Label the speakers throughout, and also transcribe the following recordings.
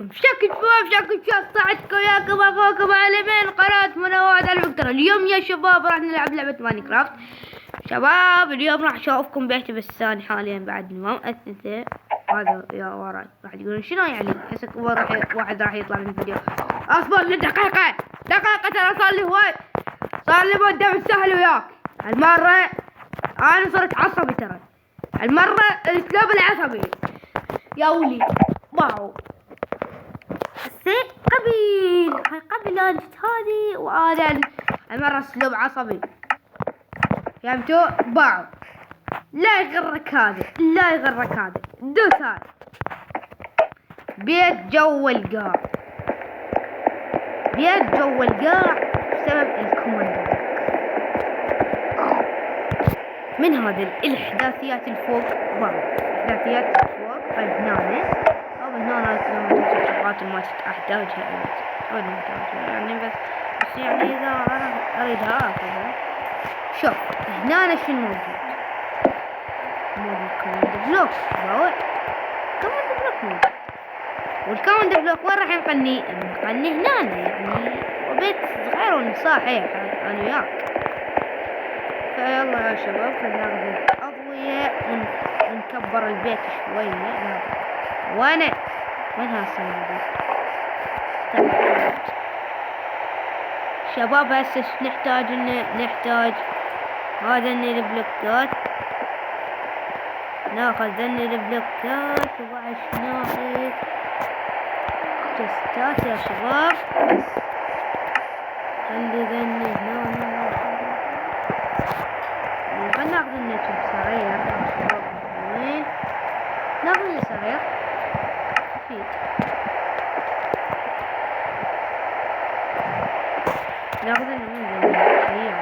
Speaker 1: عليكم شكل صعدكم ياكم اخوكم عالمين قناة منوعات الفكرة. اليوم يا شباب راح نلعب لعبة ماينكرافت. شباب اليوم راح اشوفكم بيتي بستان حاليا بعد ما مؤسسة. هذا يا وراي راح تقولون شنو يعني حسك واحد راح يطلع من الفيديو. اصبر لدقيقة ترى صار لي مدة بالسهل وياك. المرة انا صرت عصبي ترى. المرة الاسلوب العصبي يا ولي واو قبل انت هذه وانا المرة اسلوب عصبي فهمتوا باو. لا يغرك هذا دوس هذا بيت جو القاع بسبب الكوماندو من هذه الاحداثيات الفوق احداثيات الفوق هنا او هنا الشغلات ما احتاجها يعني بس يعني اذا انا اريدها اخذها. شوف هنا شنو موجود كوماند بلوك كوماند بلوك موجود. والكوماند بلوك وين راح نقني هنا يعني وبيت صغير ونصاحي انا وياك. فيلا يا شباب خلينا ناخذ اضوية ونكبر البيت شوية. وين هالصناديق شباب؟ هسه نحتاج هذا البلوكات. ناخذ ذني البلوكات وبعد ناخذ تستات يا شباب. خلي ذني هنا خلنا ناخذ النجم سريع يا شباب. وين ناخذ سريع فيك ناخذ من شيء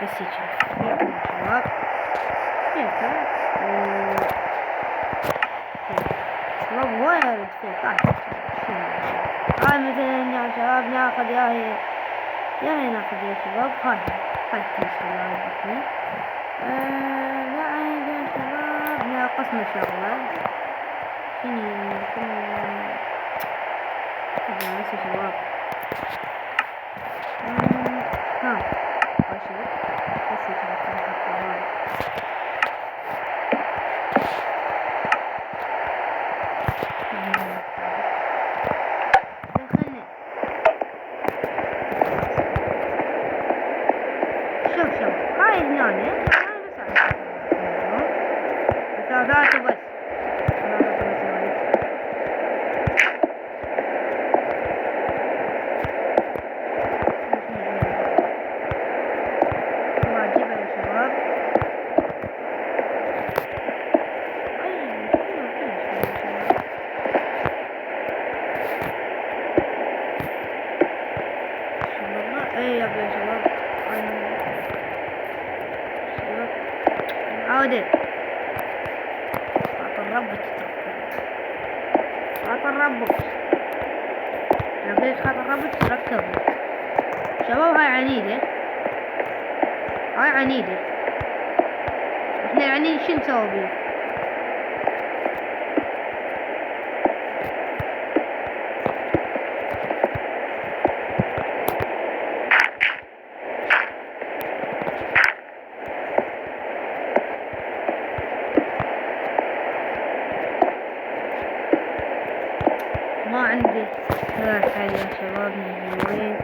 Speaker 1: بس يشوف شباب شباب وايد فيك مثلا يا شباب ناخذ يا ناخذ يا شباب هاي شباب يا شباب ناقصنا شغلة شنو يا شباب هاي هنا ثلاثة بس عودة خاطر ربك لقيت خاطر ربك تركب شباب. هاي عنيدة احنا العنيد شو نسوي بيه؟ ما عندي حل يا شباب من وين.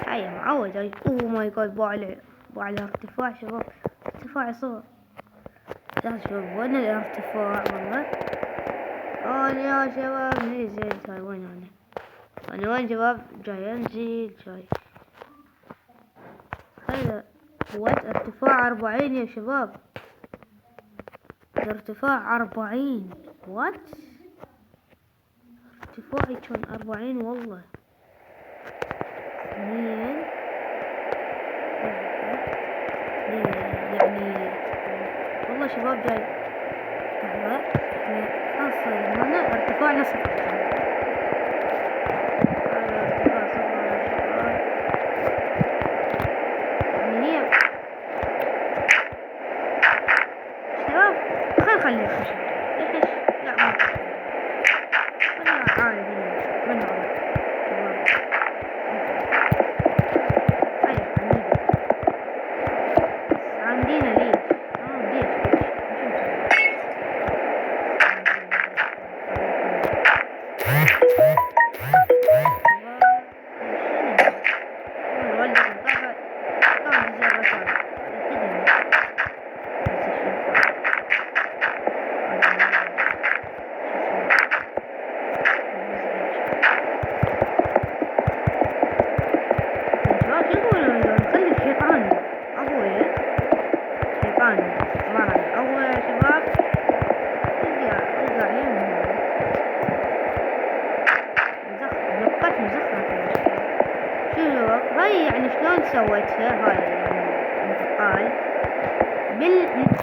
Speaker 1: هيا معود اوه ماي جاد باع على ارتفاع شباب. ارتفاع صور يا شباب. وين الارتفاع والله؟ انا يا شباب نزل وين انا وين شباب؟ جاي انزل جاي. هذا وات ارتفاع 40 يا شباب. ارتفاع 40 وات ارتفاعي كان 40 والله. يعني والله شباب جاي لحظة خاصة هنا ارتفاع نصف يعني هي شباب خلي الخشب لا ما عادي هاي يعني شلون سويتها هاي الانتقال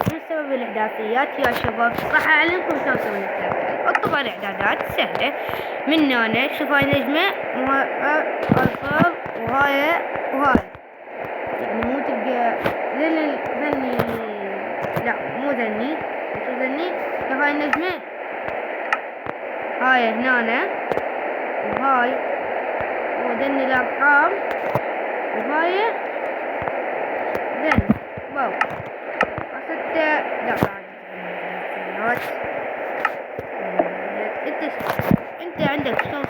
Speaker 1: بسبب الاحداثيات يا شباب. راح اعلمكم شلون نسوي الاحداثيات. اطلب الاعدادات سهله من هنا. شوف هاي نجمه الفاظ وهاي يعني مو تلقى ذني، لا مو ذني، شوف ذني. شوف هاي النجمه هاي هنا وهاي وذني الارقام وهاي ذن واو ستة. لا بعد انت عندك شلون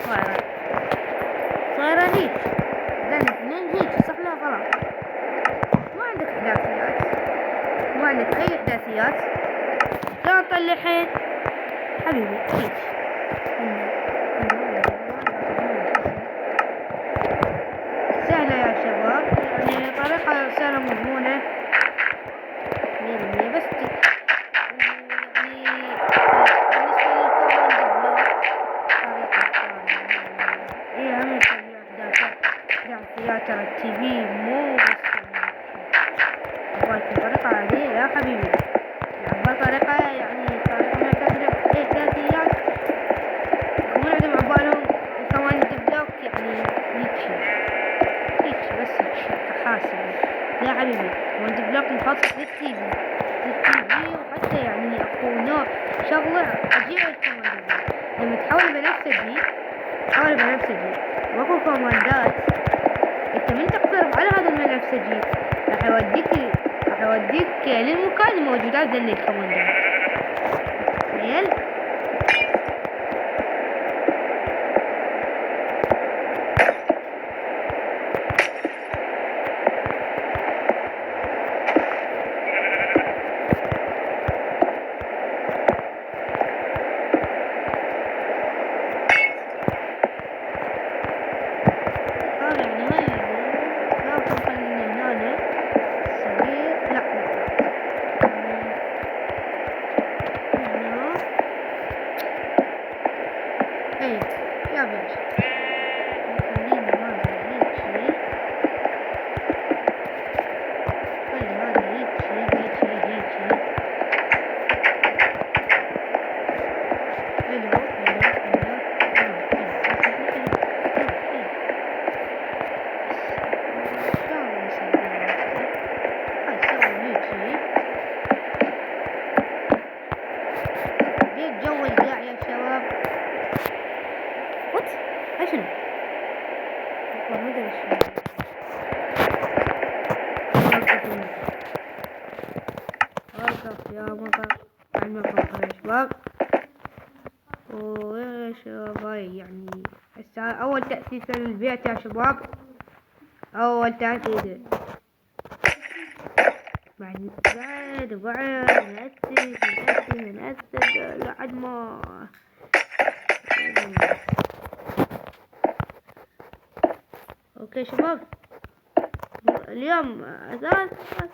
Speaker 1: صايرة هيك ذن اثنين هيك صح؟ لا غلط، ما عندك احداثيات، ما عندك اي احداثيات. لا طلعين حبيبي هيك سهلة يا شباب، يعني طريقة سهلة مضمونة 100%. بس ترى التي في مو بس أفضل طريقة عادية يا حبيبي. أفضل طريقة يعني طريقة ما تحتاج إحداثيات يكون عندهم عبالهم كمان بلوك يعني هيك بس حاسب يا حبيبي. وانت بلوك مخصص للتي في وحتى يعني اكو نوع شغلة عجيبة كمان. لما تحول بنفسجي واكو كوماندات انت من تقترب على هذا البنفسجي راح يوديك للمكان الموجودات ذن الكوماندات. تخيل يا المطر يا شباب. ويا شباب هاي يعني أول تأسيس للبيت يا شباب، أول تأسيس بعد نأسس لحد ما اوكي شباب. اليوم أساس لحد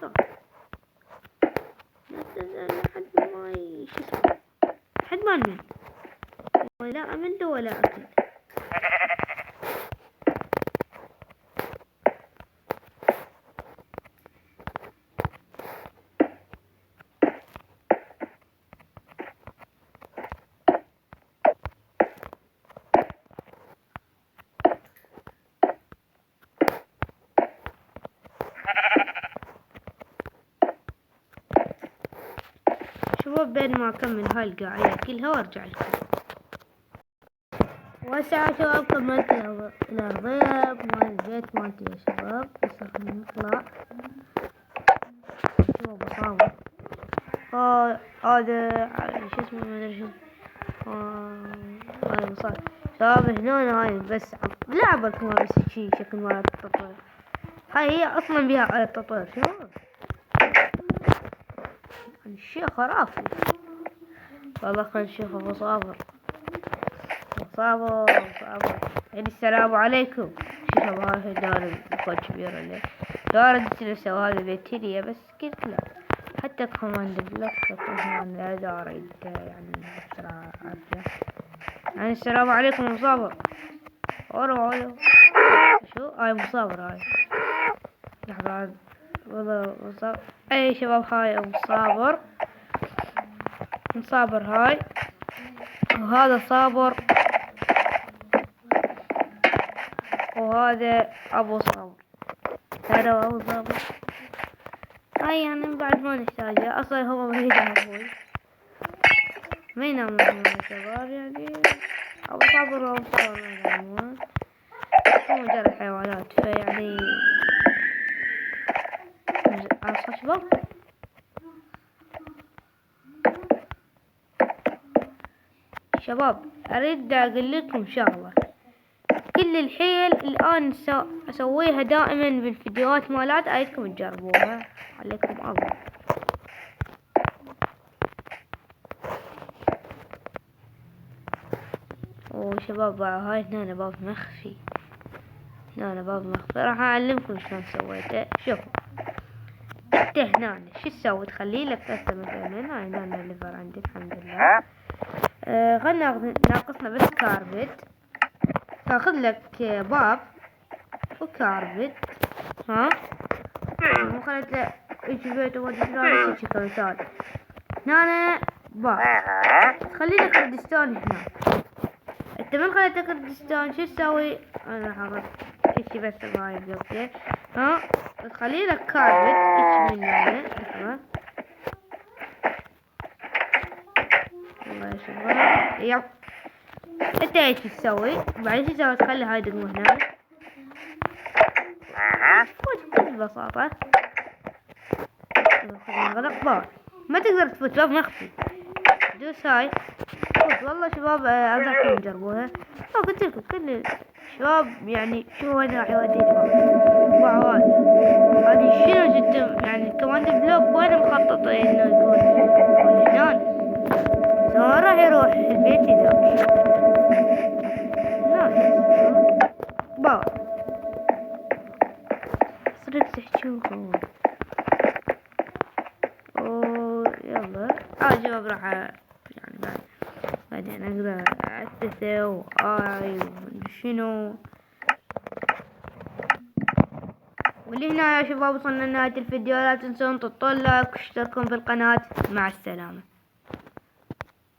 Speaker 1: ما شو اسمه لحد ما نمل، ولا أمل ولا أكل. شباب بين ما أكمل هاي القاعدة كلها وأرجع لكم. وهسه شباب كملت الأرضية مال البيت مالتي يا شباب. بس خلينا نطلع. شوفوا بصاور هذا شو اسمه ما ادري شو هاي بصاور شباب. هنا هاي بس لعبة كمان بس شي شكل مال التطوير. هاي هي أصلا بها على التطوير شباب. الشيء خرافي والله. خلينا نشوف مصابر. يعني السلام عليكم. شوفوا هاي دار الكوت كبيرة اللي دار تنسوا هذا بيتيريا بس قلت لا. حتى كوماند بلوك كمان لا دار يعني بسرعة عافية. يعني السلام عليكم مصابر. شو هاي مصابر هاي لحظة والله اي شباب، هاي ابو صابر، صابر هاي، وهذا صابر، وهذا ابو صابر، هذا ابو صابر. هاي يعني بعد ما نحتاجه، اصلا هو ما يعرفون، ما ينامون يا شباب يعني. ابو صابر وابو صابر ما ينامون، هم مجرد حيوانات، فيعني عصا شباب. شباب اريد اقول لكم شغله، كل الحيل الان اسويها دائما بالفيديوهات مالات، اريدكم تجربوها عليكم الله. وشباب هاي هنا باب مخفي، هنا باب مخفي، راح اعلمكم شلون سويته. شوفوا انت هنا شو تسوي، تخلي لك ثلاثة مثلا، هاي هنا الليفر عندي الحمد لله. خلنا ناقصنا بس كاربت، تاخذ لك باب وكاربت، ها مو خليت له ايش بيته ودي شلون هيك كمثال. هنا باب، خلي لك كردستان هنا. انت من خليت كردستان شو تسوي؟ انا حاط اشي بس هاي بلوكيه، ها تخلي لك كاربت ايش من هنا. والله يا شباب يب، انت ايش تسوي؟ بعدين شو تسوي؟ تخلي هاي دقمة هنا بكل بساطة. نغلق باب، ما تقدر تفوت، باب مخفي. دوس هاي فوت. والله شباب انصحكم تجربوها. قلت لكم كل شباب يعني شوفوا وين راح يوديني باب. هذه شنو جدا يعني كمان البلوك وين مخطط انه يكون هنا، سواء راح يروح البيت ذاك باب. صرت تحجوكم يلا شباب راح يعني بعدين اقدر اعتثه واي شنو. ولهنا يا شباب وصلنا لنهاية الفيديو، لا تنسون تحطون لايك واشتركوا في القناة. مع السلامة.